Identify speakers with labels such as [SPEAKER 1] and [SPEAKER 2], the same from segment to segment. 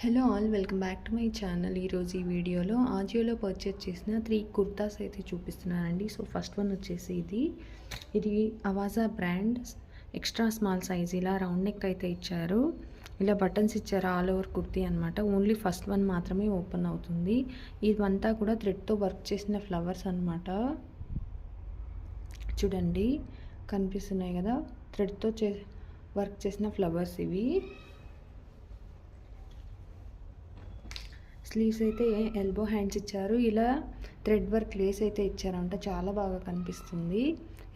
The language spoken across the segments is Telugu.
[SPEAKER 1] Hello all, welcome back to my channel. ఈరోజు ఈ వీడియోలో ఆజియోలో పర్చేస్ చేసిన 3 కుర్తాస్ అయితే చూపిస్తున్నానండి. సో ఫస్ట్ వన్ వచ్చేసి ఇది అవాజా బ్రాండ్ ఎక్స్ట్రా స్మాల్ సైజ్. ఇలా రౌండ్ నెక్ అయితే ఇచ్చారు, ఇలా బటన్స్ ఇచ్చారు. ఆల్ ఓవర్ కుర్తీ అనమాట. ఓన్లీ ఫస్ట్ వన్ మాత్రమే ఓపెన్ అవుతుంది. ఇదంతా కూడా థ్రెడ్తో వర్క్ చేసిన ఫ్లవర్స్ అనమాట. చూడండి, కనిపిస్తున్నాయి కదా, థ్రెడ్తో వర్క్ చేసిన ఫ్లవర్స్ ఇవి. స్లీవ్స్ అయితే ఎల్బో హ్యాండ్స్ ఇచ్చారు. ఇలా థ్రెడ్ వర్క్ లేస్ అయితే ఇచ్చారంట, చాలా బాగా కనిపిస్తుంది.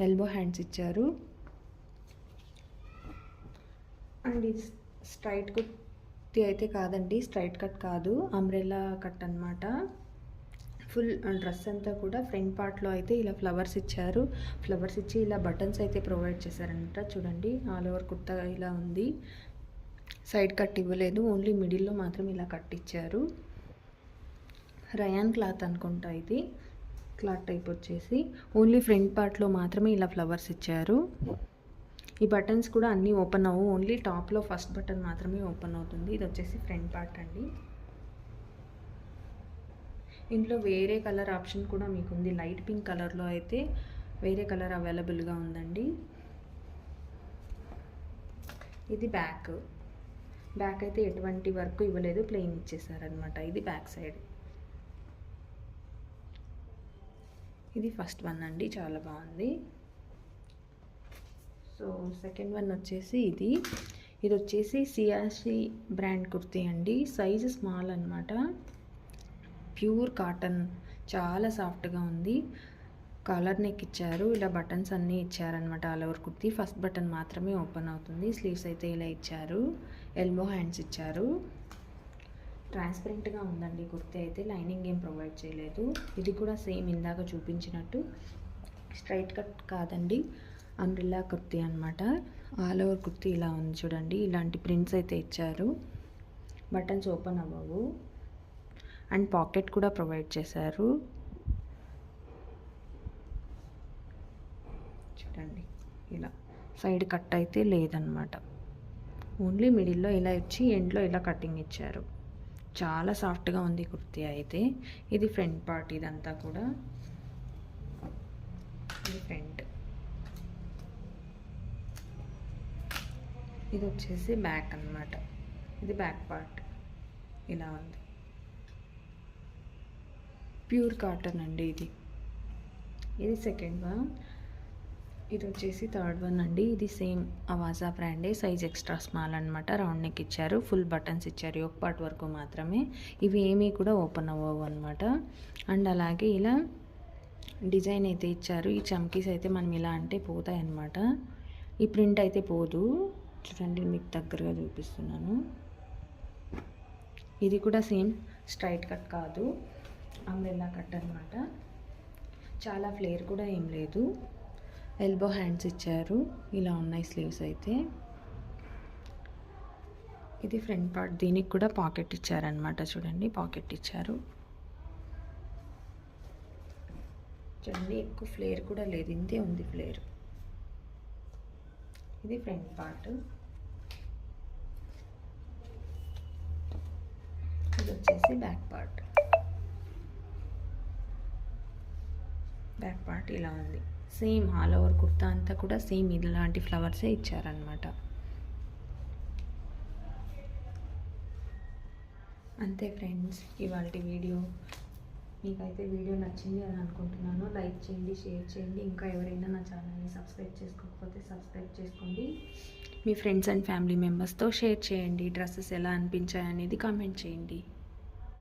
[SPEAKER 1] ఎల్బో హ్యాండ్స్ ఇచ్చారు. అండ్ ఇది స్ట్రైట్ కుర్తీ అయితే కాదండి, స్ట్రైట్ కట్ కాదు, అంబ్రెల్లా కట్ అనమాట. ఫుల్ డ్రెస్ అంతా కూడా ఫ్రంట్ పార్ట్లో అయితే ఇలా ఫ్లవర్స్ ఇచ్చారు. ఫ్లవర్స్ ఇచ్చి ఇలా బటన్స్ అయితే ప్రొవైడ్ చేశారంట. చూడండి, ఆల్ ఓవర్ కుర్తా ఇలా ఉంది. సైడ్ కట్ ఇవ్వలేదు, ఓన్లీ మిడిల్లో మాత్రం ఇలా కట్ ఇచ్చారు. రయాన్ క్లాత్ అనుకుంటా, ఇది క్లాత్ టైప్ వచ్చేసి ఓన్లీ ఫ్రంట్ పార్ట్లో మాత్రమే ఇలా ఫ్లవర్స్ ఇచ్చారు. ఈ బటన్స్ కూడా అన్నీ ఓపెన్ అవ్వు, ఓన్లీ టాప్లో ఫస్ట్ బటన్ మాత్రమే ఓపెన్ అవుతుంది. ఇది వచ్చేసి ఫ్రంట్ పార్ట్ అండి. ఇంట్లో వేరే కలర్ ఆప్షన్ కూడా మీకు ఉంది. లైట్ పింక్ కలర్లో అయితే వేరే కలర్ అవైలబుల్గా ఉందండి. ఇది బ్యాక్ అయితే ఎటువంటి వర్క్ ఇవ్వలేదు, ప్లెయిన్ ఇచ్చేసారనమాట. ఇది బ్యాక్ సైడ్. ఇది ఫస్ట్ వన్ అండి, చాలా బాగుంది. సో సెకండ్ వన్ వచ్చేసి ఇది వచ్చేసి సియాసి బ్రాండ్ కుర్తీ అండి. సైజు స్మాల్ అనమాట. ప్యూర్ కాటన్, చాలా సాఫ్ట్గా ఉంది. కాలర్ నెక్ ఇచ్చారు. ఇలా బటన్స్ అన్నీ ఇచ్చారనమాట. All over kurti first button మాత్రమే ఓపెన్ అవుతుంది. స్లీవ్స్ అయితే ఇలా ఇచ్చారు. ఎల్బో హ్యాండ్స్ ఇచ్చారు. ట్రాన్స్పరెంట్గా ఉందండి కుర్తీ అయితే, లైనింగ్ ఏం ప్రొవైడ్ చేయలేదు. ఇది కూడా సేమ్ ఇందాక చూపించినట్టు స్ట్రైట్ కట్ కాదండి, అంబ్రెల్లా కుర్తీ అనమాట. ఆల్ ఓవర్ కుర్తీ ఇలా ఉంది చూడండి. ఇలాంటి ప్రింట్స్ అయితే ఇచ్చారు. బటన్స్ ఓపెన్ అవ్వవు. అండ్ పాకెట్ కూడా ప్రొవైడ్ చేశారు. చూడండి, ఇలా సైడ్ కట్ అయితే లేదనమాట, ఓన్లీ మిడిల్లో ఇలా ఇచ్చి ఎండ్లో ఇలా కటింగ్ ఇచ్చారు. చాలా సాఫ్ట్గా ఉంది కుర్తీ అయితే. ఇది ఫ్రంట్ పార్ట్, ఇదంతా కూడా ఇది ఫ్రంట్. ఇది వచ్చేసి బ్యాక్ అన్నమాట. ఇది బ్యాక్ పార్ట్ ఇలా ఉంది. ప్యూర్ కాటన్ అండి ఇది సెకండ్ వన్. ఇది వచ్చేసి థర్డ్ వన్ అండి. ఇది సేమ్ అవాజా బ్రాండే, సైజ్ ఎక్స్ట్రా స్మాల్ అనమాట. రౌండ్ నెక్ ఇచ్చారు, ఫుల్ బటన్స్ ఇచ్చారు, యోక్ పార్ట్ వరకు మాత్రమే. ఇవి ఏమీ కూడా ఓపెన్ అవ్వవు అనమాట. అండ్ అలాగే ఇలా డిజైన్ అయితే ఇచ్చారు. ఈ చమ్కీస్ అయితే మనం ఇలా అంటే పోతాయి అన్నమాట. ఈ ప్రింట్ అయితే పోదు. చూడండి, మీకు దగ్గరగా చూపిస్తున్నాను. ఇది కూడా సేమ్ స్ట్రైట్ కట్ కాదు, అంబ్రెల్లా కట్ అనమాట. చాలా ఫ్లేర్ కూడా ఏం లేదు. ఎల్బో హ్యాండ్స్ ఇచ్చారు. ఇలా ఉన్నాయి స్లీవ్స్ అయితే. ఇది ఫ్రంట్ పార్ట్. దీనికి కూడా పాకెట్ ఇచ్చారనమాట. చూడండి, పాకెట్ ఇచ్చారు. చూడండి, ఎక్కువ ఫ్లేర్ కూడా లేదు, ఇంతే ఉంది ఫ్లేర్. ఇది ఫ్రంట్ పార్ట్. ఇది వచ్చేసి బ్యాక్ పార్ట్. బ్యాక్ పార్ట్ ఇలా ఉంది. సేమ్ ఆల్ ఓవర్ కుర్తా అంతా కూడా సేమ్ ఇలాంటి ఫ్లవర్సే ఇచ్చారనమాట. అంతే ఫ్రెండ్స్, ఇవాళ వీడియో. మీకైతే వీడియో నచ్చింది అని అనుకుంటున్నాను. లైక్ చేయండి, షేర్ చేయండి. ఇంకా ఎవరైనా నా ఛానల్ని సబ్స్క్రైబ్ చేసుకోకపోతే సబ్స్క్రైబ్ చేసుకోండి. మీ ఫ్రెండ్స్ అండ్ ఫ్యామిలీ మెంబర్స్తో షేర్ చేయండి. డ్రెస్సెస్ ఎలా అనిపించాయి అనేది కామెంట్ చేయండి.